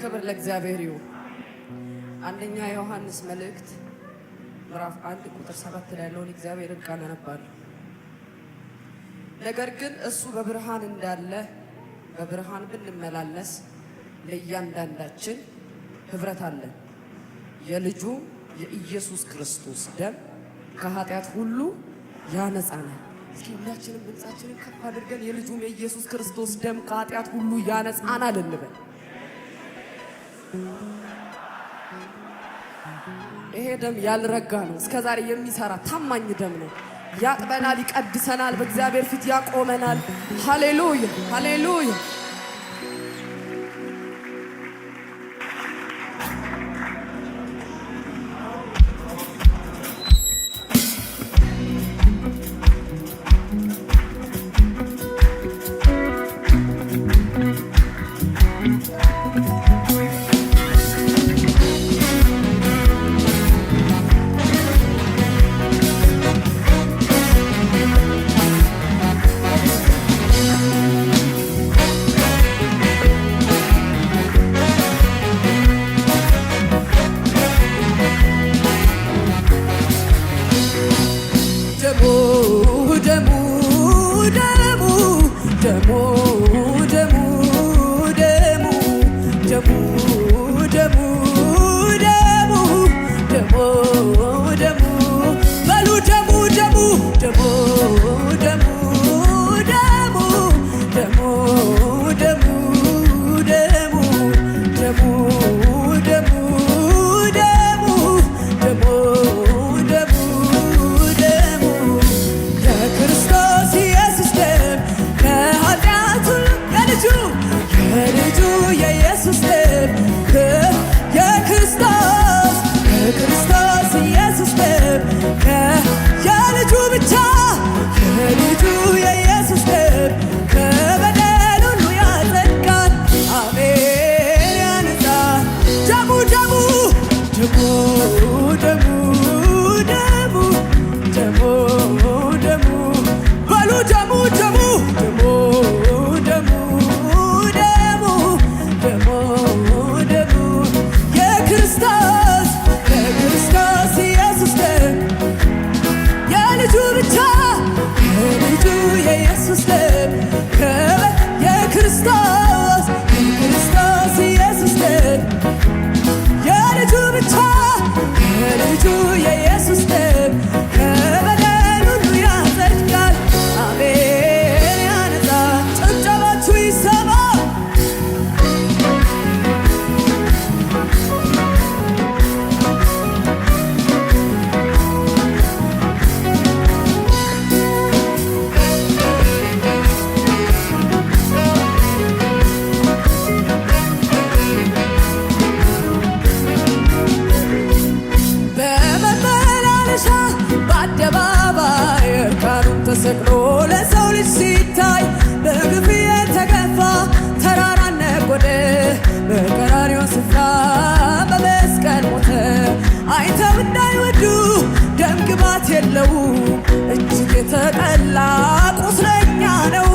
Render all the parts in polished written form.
ክብር ለእግዚአብሔር ይሁን። አንደኛ ዮሐንስ መልእክት ምዕራፍ 1 ቁጥር 7 ላይ ያለውን እግዚአብሔርን ቃል አነባለሁ። ነገር ግን እሱ በብርሃን እንዳለ በብርሃን ብንመላለስ ለእያንዳንዳችን ህብረት አለን። የልጁ የኢየሱስ ክርስቶስ ደም ከኃጢአት ሁሉ ያነጻናል። እስኪ ሁላችንም ድምፃችንን ከፍ አድርገን የልጁ የኢየሱስ ክርስቶስ ደም ከኃጢአት ሁሉ ያነጻናል እንበል። ይሄ ደም ያልረጋ ነው። እስከዛሬ የሚሰራ ታማኝ ደም ነው። ያጥበናል፣ ይቀድሰናል፣ በእግዚአብሔር ፊት ያቆመናል። ሃሌሉያ ሃሌሉያ። ተሰቅሎ ለሰው ልጅ ሲታይ በግፍ የተገፋ ተራራ ነጎደ። በቀራንዮ ስፍራ በመስቀል ሞተ። አይተው እንዳይወዱ ደም ግባት የለው እጅግ የተጠላ ቁስለኛ ነው።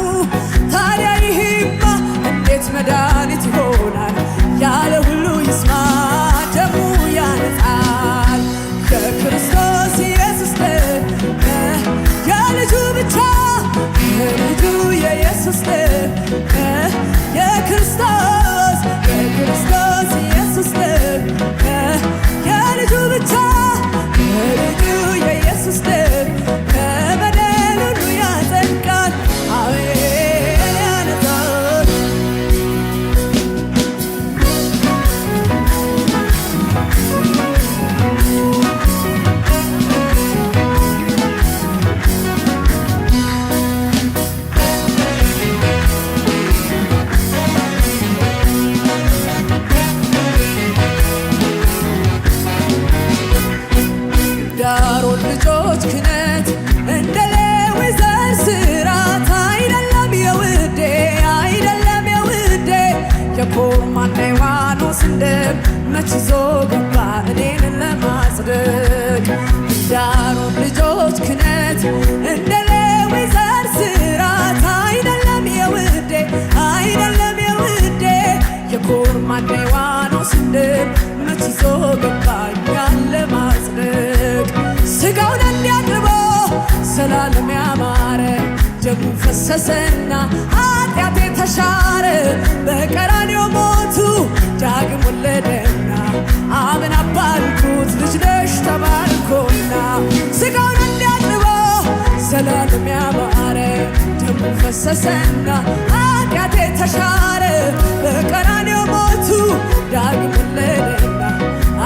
ታዲያ ይህማ እንዴት መድኃኒት ይሆናል? ያለ ሁሉ ይስማ ደሙ ያነጻል። የክርስቶስ ኢየሱስ ደም የልጁ ብቻ የልጁ የኢየሱስ ደም የክርስቶስ ኢየሱስ ደም የልጁ ብቻ የልጁ የኢየሱስ ደም ከበደል ሁሉ ያጸድቃል። አሜን ያነጻል። ዳሮን ልጆች ክነት እንደ ሌዊ ዘር ስራት አይደለም የውዴ አይደለም የውዴ የኮርማና ዮሐንስን ደም መች ይዞ ገባ እኔን ለማጽደቅ። ዳሮን ልጆች ክነት እንደ ሌዊ ዘር ስራት አይደለም የውዴ አይደለም የውዴ የኮርማና ወንድም መች ይዞ ገባኛል ለማጽደቅ ሥጋውን እንዲያቅርቦ ዘላለም ያማረ ደሙ ፈሰሰና ኃጢአቴ ተሻረ በቀራንዮ ሞቱ ዳግም ወለደና አብን አባልኩት ልጅ ነሽ ተባልኮና ሥጋውን እንዲያቅርቦ ዘላለም ያማረ ደሙ ፈሰሰና ኃጢአቴ ተሻረ በቀራንዮ ሞቱ ዳግም ወለደና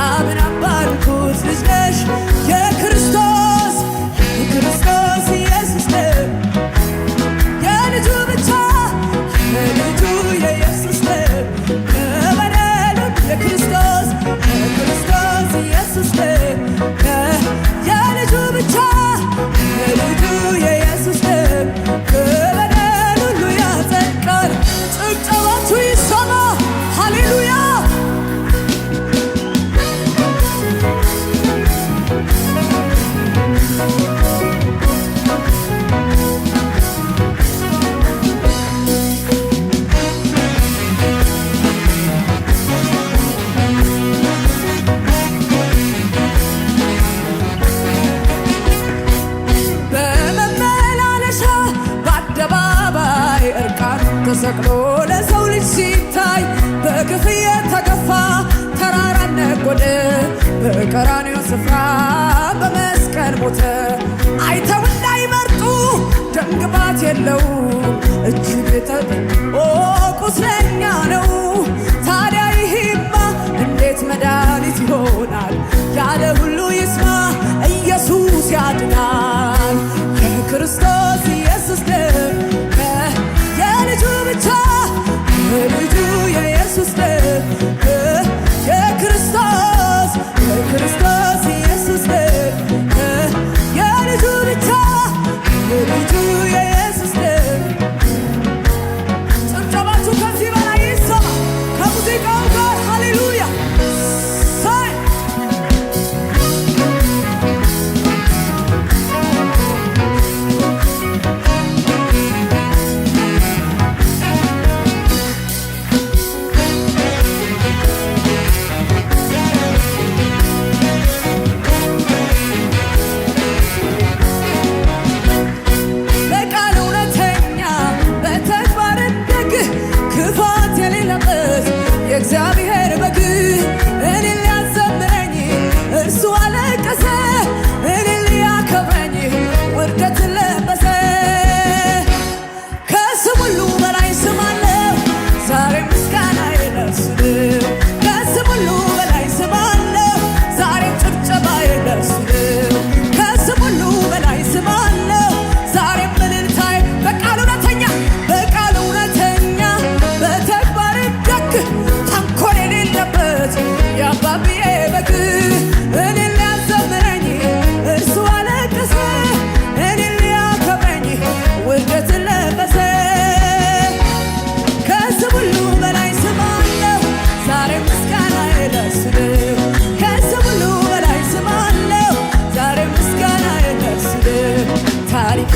አብን አባልኩት ልጅ ነሽ የክርስቶስ ኢየሱስ ነው የልጁ ብቻ የልጁ የኢየሱስ ነው በበደሉ የክርስቶስ ኢየሱስ ነው የልጁ ብቻ የልጁ የኢየሱስ ነው በበደሉ ሁሉ ያጸድቃል ጭብጨባችሁ ይሰማ ሃሌሉያ ተሰቅሎ ለሰው ልጅ ሲታይ በግፍ የተገፋ ተራራ ነጎደ በቀራንዮ ስፍራ በመስቀል ሞተ አይተው እንዳይመርጡ ደምግባት የለው እጅግ ቁስለኛ ነው ታዲያ ይህማ እንዴት መድኃኒት ይሆናል ያለ ሁሉ ይስማ ኢየሱስ ያድናል የክርስቶስ ኢየሱስ ደም የልጁ ብቻ የልጁ የኢየሱስ ደም የክርስቶስ ኢየሱስ ደም የልጁ ብቻ የልጁ የኢየሱስ ደም ጭብጨባችሁ ከዚህ በላይ ይሰማ ከሙዚቃው ጋር ሃሌሉያ እግዚአብሔር በግ እኔን ሊያዘምረኝ እርሱ አለቀሰ እኔን ሊያከብረኝ ውርደት ለበሰ ከስም ሁሉ በላይ ስም አለው ዛሬ ምስጋናዬ ለእርሱ ነው ከስም ሁሉ በላይ ስም አለው ዛሬ ጭብጨባዬ ለእርሱ ነው ከስም ሁሉ በላይ ስም አለው ዛሬ እልልታዬ በቃል እውነተኛ በተግባር ደግ የአባብዬ በግ እኔን ሊያዘምረኝ እርሱ አለቀሰ እኔን ሊያከብረኝ ውርደት ለበሰ ከስም ሁሉ በላይ ስም አለው ዛሬ ምስጋናዬ ለእርሱ ነው ከስም ሁሉ በላይ ስም አለው ዛሬ ምስጋናዬ ለእርሱ ነው ታሪኬ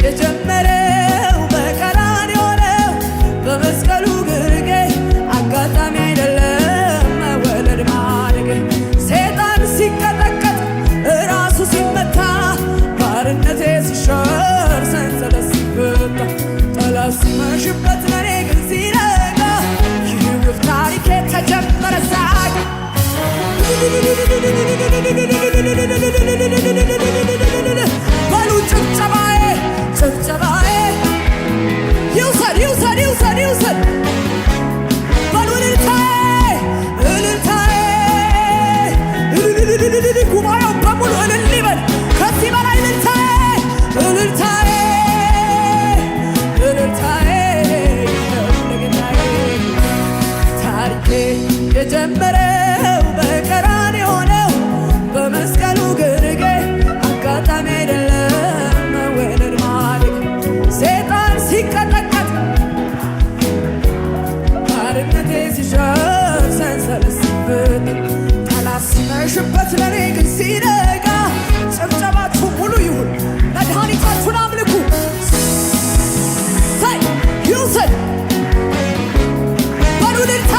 የጀመረው በቀራንዮ ነው በመስቀሉ ግርጌ አጋጣሚ አይደለም ሰይጣን ሲቀጠቀጥ ራሱ ሲመታ ባርነቴ ሲሻር ሰንሰለት ሲፈታ ጠላት ሲመሽበት ለኔ ግን ሲነጋ ይህ ውብ ታሪኬ ተጀመረ ዛሬ በሉ ጭብጨባዬ ይውሰድ በሉ ጉባኤው በሙሉ እልል ይበል ከዚህ በላይ እልልታዬ ለጌታዬ ታሪኬ የጀመረው በቀራንዮ ነው በመስቀሉ ግርጌ አጋጣሚ አይደለም መወለድ ማለት ሰይጣን ሲቀጠቀጥ ባርነቴ ሲሻር ሰንሰለት ሲፈታ ሲመሽበት ለኔ ግን ሲነጋ ጭብጨባችሁ ሙሉ ይሁን መድኃኒታችሁን አምልኩ ይውሰድ በሉ እልልታ